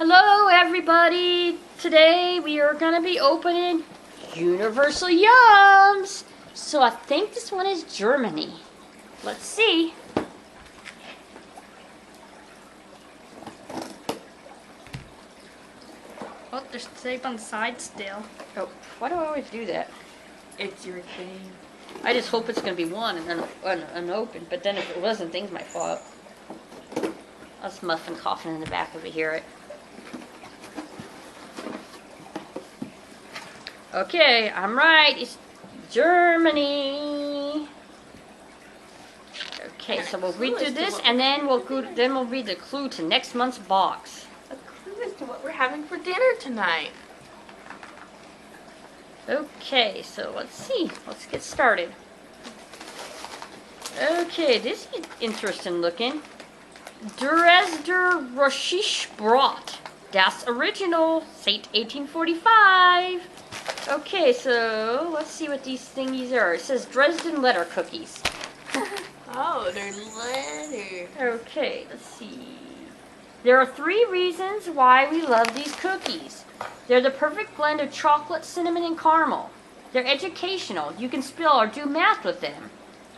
Hello everybody! Today we are going to be opening Universal Yums! So I think this one is Germany. Let's see. Oh, there's tape on the side still. Oh, why do I always do that? It's your thing. I just hope it's going to be one and then unopened, but then if it wasn't, things might fall out. That's muffin coughing in the back if you hear it. Okay, I'm right. It's Germany. Okay, so we'll read through this, and then we'll read the clue to next month's box. A clue as to what we're having for dinner tonight. Okay, so let's see. Let's get started. Okay, this is interesting looking. Dresden AShoj-brause. Das Original, Seit 1845. Okay, so let's see what these thingies are. It says Dresden letter cookies. Oh, they're letter. Okay, let's see. There are 3 reasons why we love these cookies. They're the perfect blend of chocolate, cinnamon, and caramel. They're educational. You can spell or do math with them.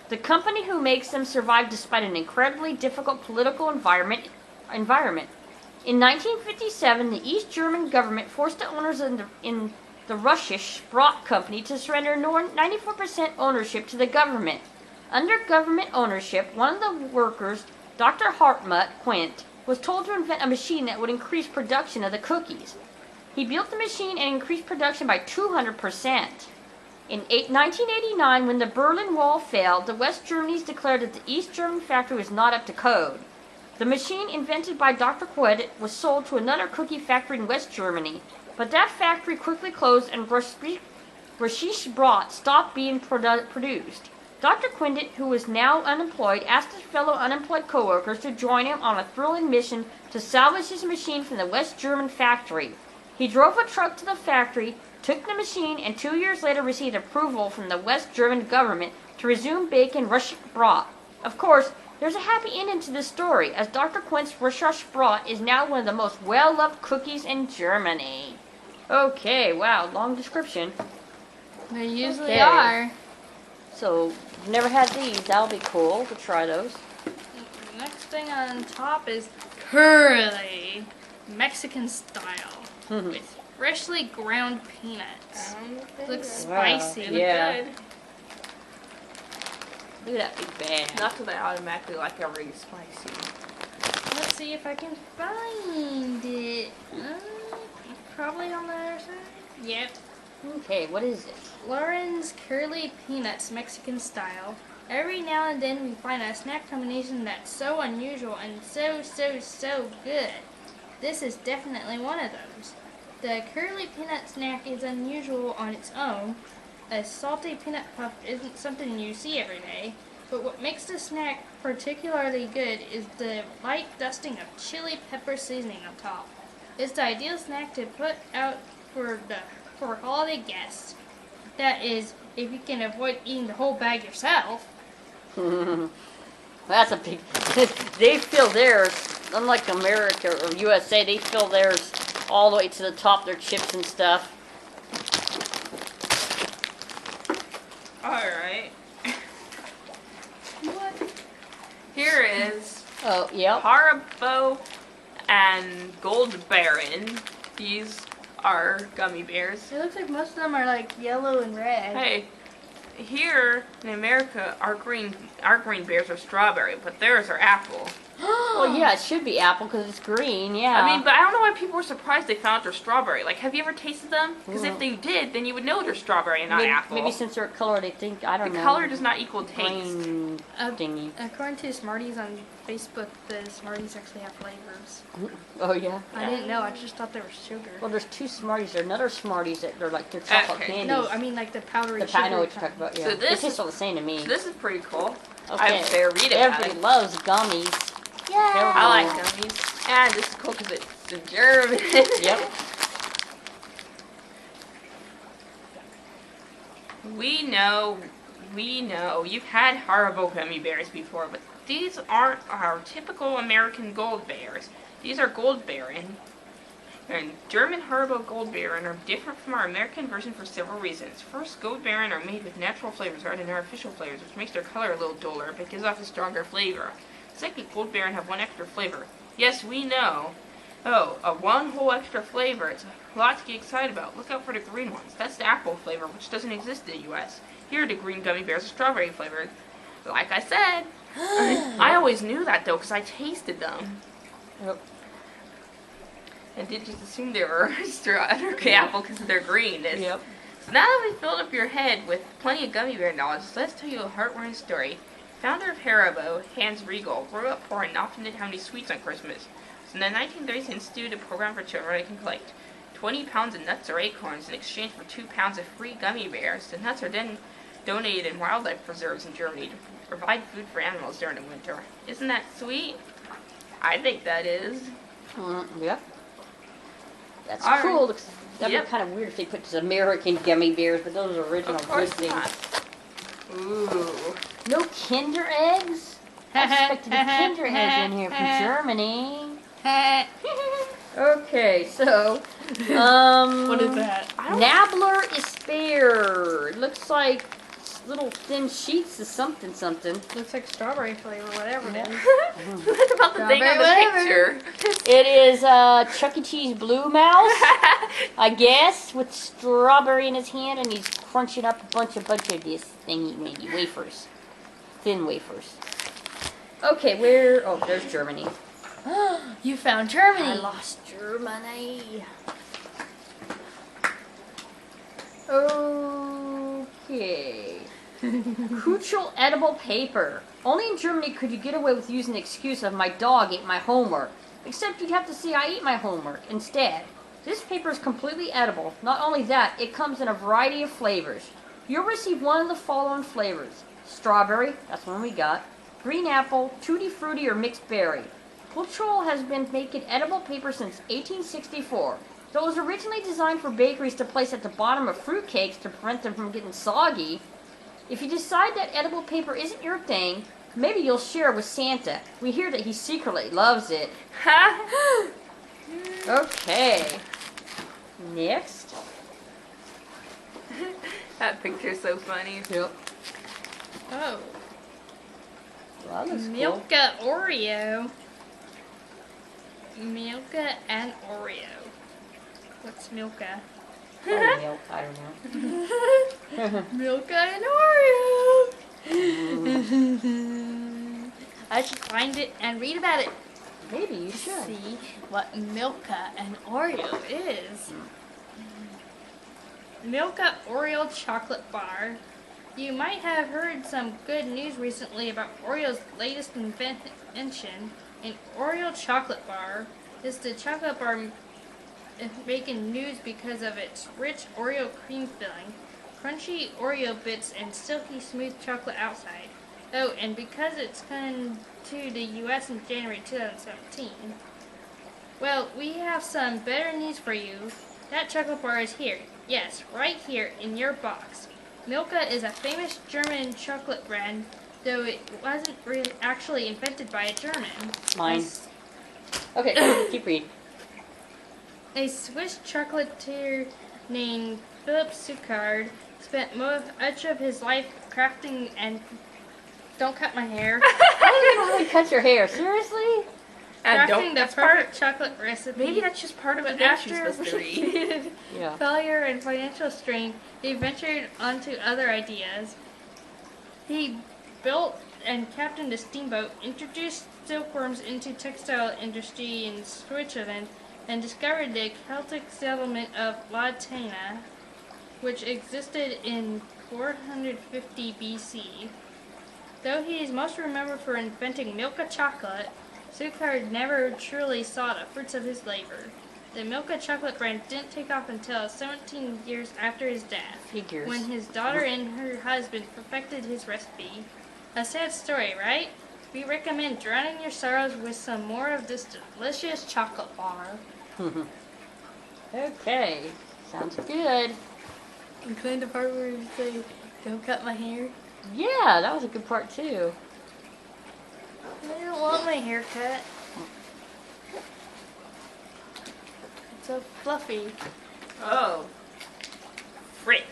The company who makes them survived despite an incredibly difficult political environment. In 1957, the East German government forced the owners in the AShoj-brause company to surrender 94% ownership to the government. Under government ownership, one of the workers, Dr.Quendt, was told to invent a machine that would increase production of the cookies. He built the machine and increased production by 200%. In 1989, when the Berlin Wall failed, the West Germans declared that the East German factory was not up to code. The machine invented by Dr. Quendt was sold to another cookie factory in West Germany, but that factory quickly closed and AShoj-brause stopped being produced. Dr. Quendt, who was now unemployed, asked his fellow unemployed co-workers to join him on a thrilling mission to salvage his machine from the West German factory. He drove a truck to the factory, took the machine, and 2 years later received approval from the West German government to resume baking AShoj-brause. Of course, there's a happy ending to this story, as Dr. Quendt's AShoj-brause is now one of the most well-loved cookies in Germany. Okay, wow, long description. They usually Okay. are. So, never had these. That'll be cool to try those. The next thing on top is curly Mexican style with freshly ground peanuts. Looks spicy. Wow. Yeah. Good. Look at that big bag. Not that I automatically like everything spicy. Let's see if I can find it. Probably on the other side. Yep. Okay, what is this? Lauren's Curly Peanuts Mexican style. Every now and then we find a snack combination that's so unusual and so good. This is definitely one of those. The Curly Peanut snack is unusual on its own. A salty peanut puff isn't something you see every day, but what makes the snack particularly good is the light dusting of chili pepper seasoning on top. It's the ideal snack to put out for holiday guests. That is, if you can avoid eating the whole bag yourself. That's a big... They fill theirs, unlike America or USA, they fill theirs all the way to the top, their chips and stuff. Alright. What? Here is Oh, yep. Haribo and Gold Baron. These are gummy bears. It looks like most of them are like yellow and red. Hey, here in America, our green bears are strawberry, but theirs are apple. Well, yeah, it should be apple because it's green, yeah. I mean, but I don't know why people were surprised they found they're strawberry. Like, have you ever tasted them? Because if they did, then you would know they're strawberry and not apple. Maybe since they're color, they think, I don't know. The color does not equal taste. Green thingy. According to Smarties on Facebook, the Smarties actually have flavors. Oh, yeah? I didn't know. I just thought they were sugar. Well, there's 2 Smarties. There's another Smarties that they're like, they're chocolate Okay. candies. No, I mean like the powdery sugar. I know what you're talking about, yeah. So this They taste all the same to me. So this is pretty cool. Okay. I better read about Everybody it. loves gummies. Yeah. I like gummies. And this is cool because it's in German. Yep. We know you've had Haribo gummy bears before, but these aren't our typical American Gold Bears. These are Gold Baron. And German Haribo Goldbeeren are different from our American version for several reasons. First, Goldbeeren are made with natural flavors rather than artificial flavors, which makes their color a little duller, but gives off a stronger flavor. Second, Goldbeeren have one extra flavor. Yes, we know. Oh, a one whole extra flavor. It's a lot to get excited about. Look out for the green ones. That's the apple flavor, which doesn't exist in the U.S. Here, the green gummy bears are strawberry flavored. Like I said. I always knew that, though, because I tasted them. Yep. And did just assume they were apple because of their greenness. Yep. So now that we've filled up your head with plenty of gummy bear knowledge, let's tell you a heartwarming story. Founder of Haribo, Hans Riegel, grew up poor and often didn't have any sweets on Christmas. So in the 1930s, he instituted a program for children that can collect 20 pounds of nuts or acorns in exchange for 2 pounds of free gummy bears. The nuts are then donated in wildlife preserves in Germany to provide food for animals during the winter. Isn't that sweet? I think that is. Yep. That's All cool. right. That'd Yep. be kind of weird if they put this American gummy bears, but those are original Of course good things. not. Ooh. No Kinder eggs? I expected a Kinder egg in here from Germany. Okay, so What is that? I Nabler is spare. It looks like little thin sheets of something. Looks like strawberry flavor, whatever it is. What about the thing on the Strawberry picture? It is Chuck E. Cheese Blue Mouse, I guess, with strawberry in his hand, and he's crunching up a bunch of this thingy, maybe wafers, thin wafers. Okay, where? Oh, there's Germany. You found Germany. I lost Germany. Okay. Crucial edible paper. Only in Germany could you get away with using the excuse of my dog ate my homework. Except you'd have to say I ate my homework instead. This paper is completely edible. Not only that, it comes in a variety of flavors. You'll receive one of the following flavors. Strawberry, that's one we got. Green apple, tutti frutti, or mixed berry. Cultural has been making edible paper since 1864. Though it was originally designed for bakeries to place at the bottom of fruit cakes to prevent them from getting soggy, if you decide that edible paper isn't your thing, maybe you'll share with Santa. We hear that he secretly loves it. Okay. Next. That picture's so funny. Yep. Oh, Well, that looks cool. Milka Oreo. Milka and Oreo. What's Milka? Oh, milk, I don't know. Milka and Oreo. I should find it and read about it. Maybe you should. See what Milka and Oreo is. Milka Oreo Chocolate Bar. You might have heard some good news recently about Oreo's latest invention, an Oreo Chocolate Bar. Is the chocolate bar making news because of its rich Oreo cream filling, crunchy Oreo bits, and silky smooth chocolate outside. Oh, and because it's coming to the U.S. in January 2017. Well, we have some better news for you. That chocolate bar is here. Yes, right here in your box. Milka is a famous German chocolate brand, though it wasn't actually invented by a German. Mine. Okay, keep reading. A Swiss chocolatier named Philip Suchard spent much of his life crafting and... Don't cut my hair. I don't even know how to cut your hair. Seriously? Crafting the perfect chocolate recipe. Maybe that's just part of But the dish you're after supposed to read. Yeah. failure and financial strain, he ventured onto other ideas. He built and captained a steamboat, introduced silkworms into textile industry in Switzerland, and discovered the Celtic settlement of Latana, which existed in 450 BC. Though he is most remembered for inventing Milka Chocolate, Suchard never truly saw the fruits of his labor. The Milka Chocolate brand didn't take off until 17 years after his death, Figures. when his daughter and her husband perfected his recipe. A sad story, right? We recommend drowning your sorrows with some more of this delicious chocolate bar. Okay. Sounds good. Including the part where you say, don't cut my hair. Yeah, that was a good part too. I don't want my hair cut. So fluffy. Oh. Frit.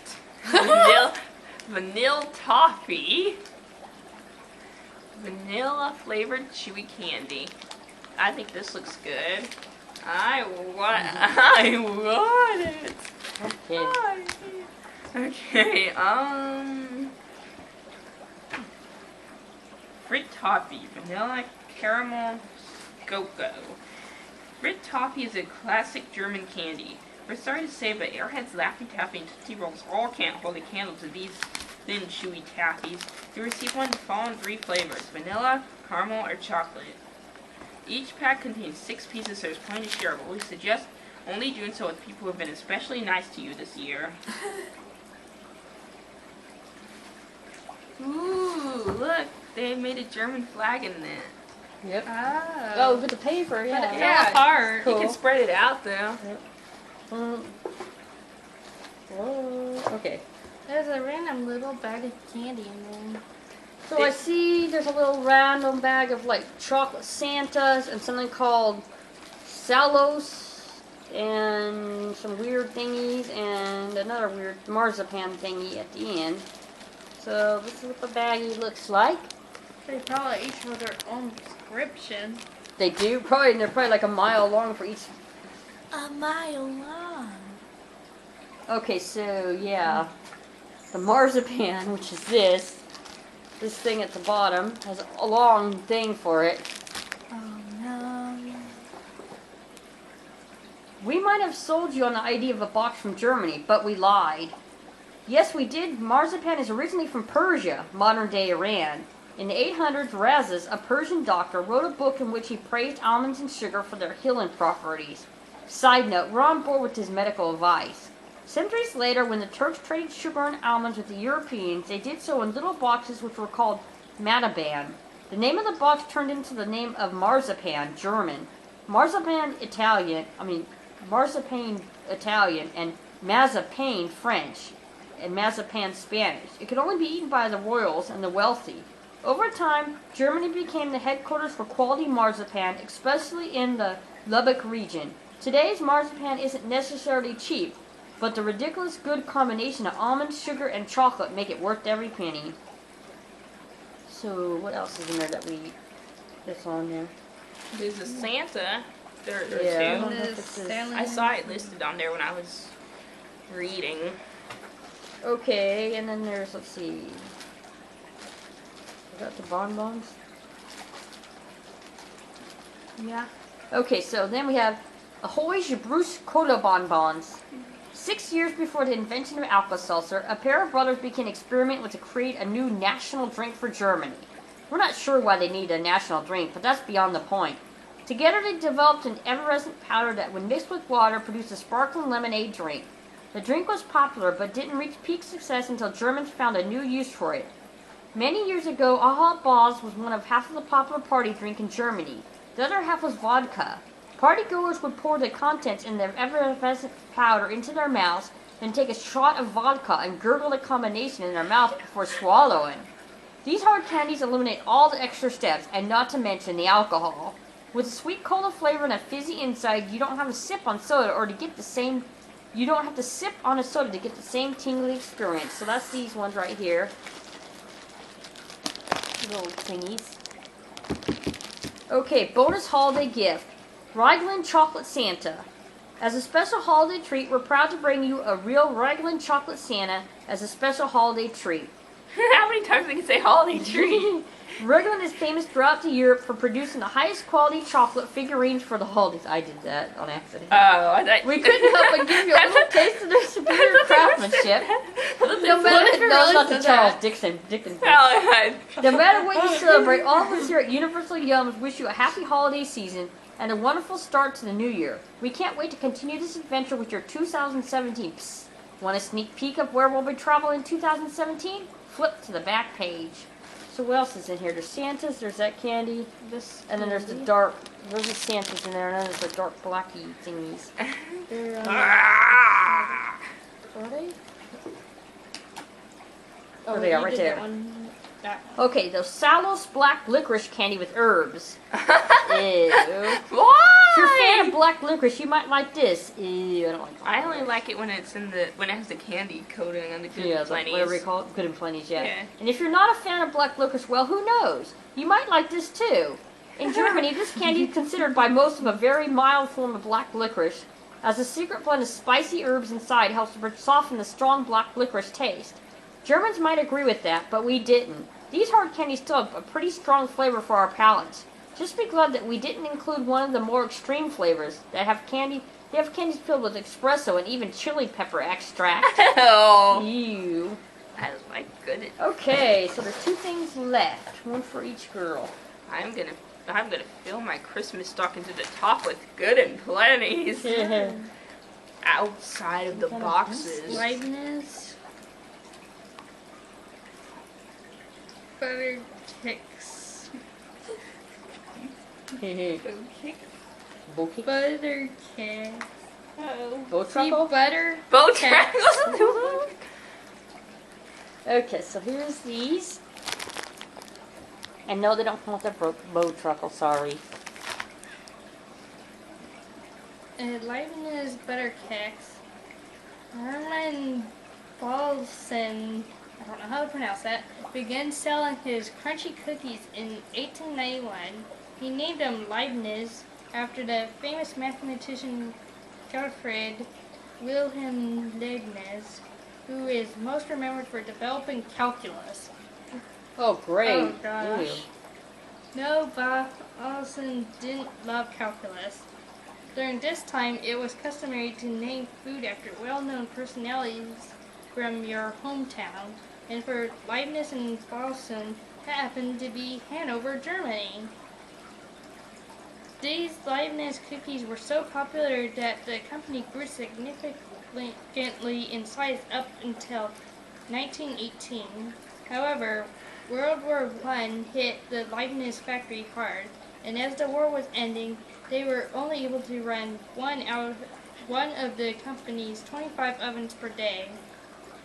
Vanilla toffee. Vanilla flavored chewy candy. I think this looks good. I want it. Okay. Frit toffee, vanilla caramel cocoa. Frit toffee is a classic German candy. We're sorry to say, but Airheads, Laffy Taffy, and Tootsie Rolls all can't hold a candle to these thin, chewy taffies. You receive one of the following 3 flavors: vanilla, caramel, or chocolate. Each pack contains 6 pieces, so there's plenty to share, but we suggest only doing so with people who have been especially nice to you this year. Ooh, look, they made a German flag in it. Yep. Oh. Oh, with the paper, yeah. But it fell apart. You can spread it out though. Yep. Okay. There's a random little bag of candy in there. So I see there's a little random bag of like chocolate Santas and something called Salos and some weird thingies and another weird marzipan thingy at the end. So this is what the baggie looks like. They probably each have their own description. They do probably, and they're probably like a mile long for each. A mile long. Okay, so yeah, the marzipan, which is this thing at the bottom, has a long thing for it. Oh no. We might have sold you on the idea of a box from Germany, but we lied. Yes, we did. Marzipan is originally from Persia, modern-day Iran. In the 800s, Razes, a Persian doctor, wrote a book in which he praised almonds and sugar for their healing properties. Side note, we're on board with his medical advice. Centuries later, when the Turks traded sugar and almonds with the Europeans, they did so in little boxes which were called Marzipan. The name of the box turned into the name of Marzipan, German. Marzipan Italian, and Mazapane French, and Marzipan Spanish. It could only be eaten by the royals and the wealthy. Over time, Germany became the headquarters for quality marzipan, especially in the Lübeck region. Today's marzipan isn't necessarily cheap, but the ridiculous good combination of almonds, sugar, and chocolate make it worth every penny. So, what else is in there that's on there? There's a Santa. There Yeah, I are don't two. know if it's this. I saw it listed on there when I was reading. Okay, and then there's, let's see. Is that the Bonbons? Yeah. Okay, so then we have AShoj-brause Cola Bonbons. 6 years before the invention of Alka-Seltzer, a pair of brothers began experimenting to create a new national drink for Germany. We're not sure why they needed a national drink, but that's beyond the point. Together they developed an effervescent powder that, when mixed with water, produced a sparkling lemonade drink. The drink was popular, but didn't reach peak success until Germans found a new use for it. Many years ago, AShoj-brause was one of half of the popular party drink in Germany. The other half was vodka. Partygoers would pour the contents in their effervescent powder into their mouths, then take a shot of vodka and gurgle the combination in their mouth before swallowing. These hard candies eliminate all the extra steps, and not to mention the alcohol. With a sweet cola flavor and a fizzy inside, you don't have to sip on soda to get the same tingly experience. So that's these ones right here. Little thingies. Okay, bonus holiday gift. Raglan Chocolate Santa. As a special holiday treat, we're proud to bring you a real Raglan Chocolate Santa as a special holiday treat. How many times I can say holiday treat? Raglan is famous throughout Europe for producing the highest quality chocolate figurines for the holidays. I did that on accident. Oh, I thought... We couldn't help but give you a little taste of their superior craftsmanship. No matter not the Charles Dickens. No matter what you celebrate, all of us here at Universal Yums wish you a happy holiday season and a wonderful start to the new year. We can't wait to continue this adventure with your 2017. Psst. Want a sneak peek of where we'll be traveling in 2017? Flip to the back page. So what else is in here? There's Santas, there's that candy, and then there's the dark, there's the Santas in there, and then there's the dark Blacky Thingies. Are they? Oh, they are right there. that one. Okay, the Salos black licorice candy with herbs. Ew. Why? If you're a fan of black licorice, you might like this. Ew, I don't like black I only licorice. like it when it's when it has the candy coating on the good Yeah, plenties. whatever you call it, good and plenty's, yeah. Yeah. And if you're not a fan of black licorice, well, who knows? You might like this too. In Germany, this candy is considered by most of a very mild form of black licorice, as the secret blend of spicy herbs inside helps to soften the strong black licorice taste. Germans might agree with that, but we didn't. These hard candies still have a pretty strong flavor for our palates. Just be glad that we didn't include one of the more extreme flavors that have candy. They have candies filled with espresso and even chili pepper extract. Oh, Ew. that is my goodness. Okay, so there's 2 things left, one for each girl. I'm gonna fill my Christmas stocking to the top with good and plenties. Outside of the boxes. Lioness. Butter Kicks. Okay. Bokeh? Butter Kicks. Oh. Bow See, truffle? butter. Bow Kicks. triangles. Okay, so here's these. And no, they don't come with a bow truffle, sorry. Lioness Butter Kicks. Herman Paulsen, I don't know how to pronounce that, began selling his crunchy cookies in 1891. He named them Leibniz after the famous mathematician Gottfried Wilhelm Leibniz, who is most remembered for developing calculus. Oh, great. Oh, gosh. Ew. No, Bob Olsen didn't love calculus. During this time, it was customary to name food after well-known personalities from your hometown, and for Leibniz and Paulsen, that happened to be Hanover, Germany. These Leibniz cookies were so popular that the company grew significantly in size up until 1918. However, World War I hit the Leibniz factory hard, and as the war was ending, they were only able to run one of the company's 25 ovens per day.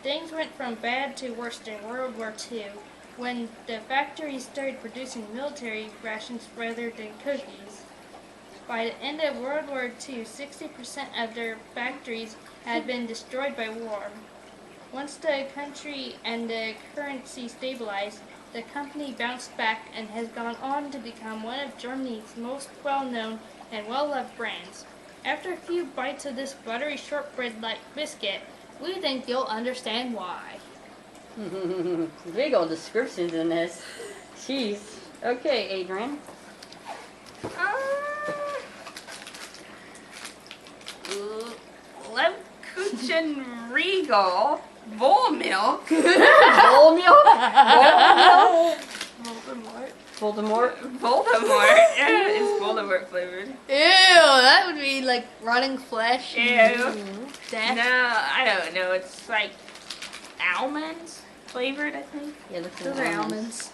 Things went from bad to worse during World War II, when the factory started producing military rations rather than cookies. By the end of World War II, 60% of their factories had been destroyed by war. Once the country and the currency stabilized, the company bounced back and has gone on to become one of Germany's most well-known and well-loved brands. After a few bites of this buttery shortbread-like biscuit, we think you'll understand why. Big old descriptions in this. Jeez. Okay, Adrian. Lebkuchen-riegal, bowl milk. Bowl milk? Voldemort. Voldemort? Yeah, it's Voldemort flavored. Ew, that would be like rotting flesh. Ew. Death. No, I don't know. It's like almonds flavored, I think. Yeah, look at Those the are almonds.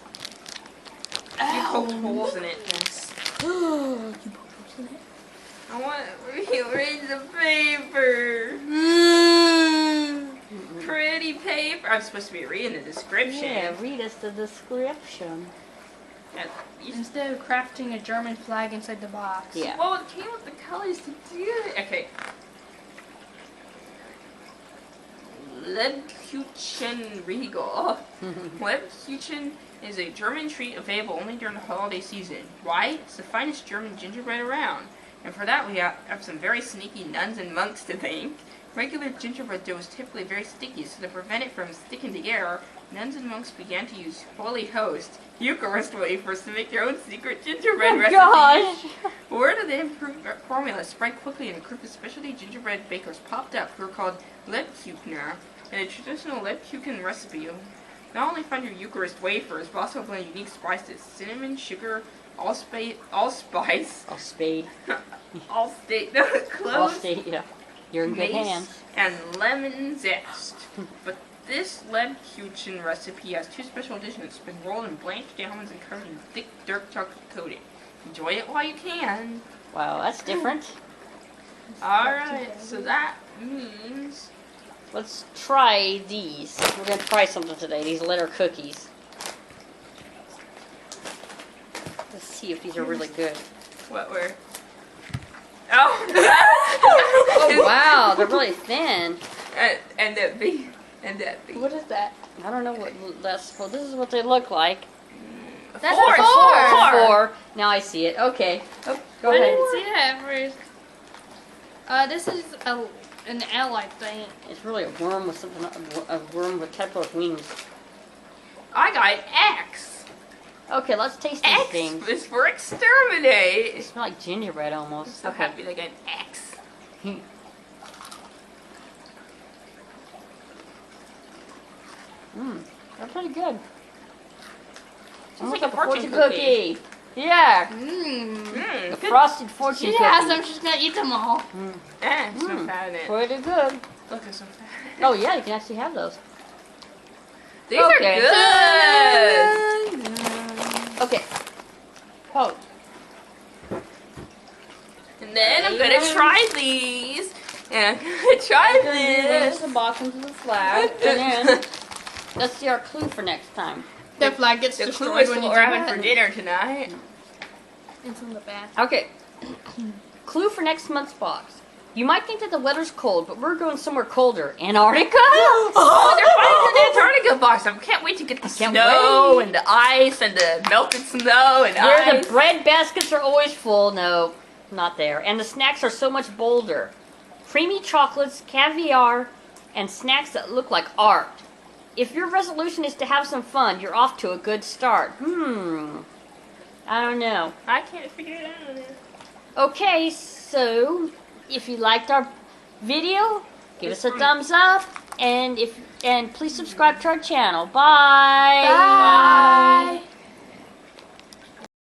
You poked holes in it. You I want to read the paper. Pretty paper. I'm supposed to be reading the description. Yeah, read us the description. Instead of crafting a German flag inside the box. Yeah. Well, it came with the colors to do it. Okay. Lebkuchen-riegal. Lebkuchen is a German treat available only during the holiday season. Why? It's the finest German gingerbread around. And for that, we have some very sneaky nuns and monks to thank. Regular gingerbread dough is typically very sticky, so to prevent it from sticking together, nuns and monks began to use Holy Host Eucharist wafers to make their own secret gingerbread recipe. Gosh! Word of the improved formula spread quickly, and a group of specialty gingerbread bakers popped up who were called Lebkuchener. In a traditional Lebkuchen recipe, you'll not only find your Eucharist wafers, but also blend unique spices: cinnamon, sugar, allspice, Allspade. cloves, Allstate, yeah. You're in good mace, hands. and lemon zest. But this Lebkuchen recipe has 2 special additions. It's been rolled in blanched almonds and covered in thick dark chocolate coating. Enjoy it while you can. Wow, that's different. Alright, so that means... Let's try these. We're going to try something today, these letter cookies. see if these are really good. What were? Oh. Oh wow, they're really thin. And that B. And that B. What is that? I don't know what that's. Well, this is what they look like. That's Four. a 4. 4. Now I see it. Okay. Oh, go I ahead. didn't see that at first. This is an L, I think. It's really a worm with something. A worm with caterpillar wings. I got X. Okay, let's taste these X things. is for exterminate. They smell like gingerbread I'm almost. so happy they got an X. They're pretty good. Sounds Almost like a fortune cookie. Yeah, Mmm. the frosted fortune She cookie. has them. She's gonna eat them all. So fat in it. Pretty good. Look, there's some fat. Oh yeah, you can actually have those. These Okay. are good. Okay. Oh, And then I'm gonna try these. And I'm gonna try there's this. the bottom to the flag, and then let's see our clue for next time. The flag gets The clue destroyed is when what you we're do having that. for dinner tonight. It's in the back. Okay. Clue for next month's box. You might think that the weather's cold, but we're going somewhere colder. Antarctica? Oh, they're finding the Antarctica box. I can't wait to get the can't snow wait. and the ice and the melted snow and Where ice. the bread baskets are always full. No, not there. And the snacks are so much bolder. Creamy chocolates, caviar, and snacks that look like art. If your resolution is to have some fun, you're off to a good start. I don't know. I can't figure it out. Okay, so if you liked our video, give us a It's thumbs up, and please subscribe to our channel. Bye. Bye.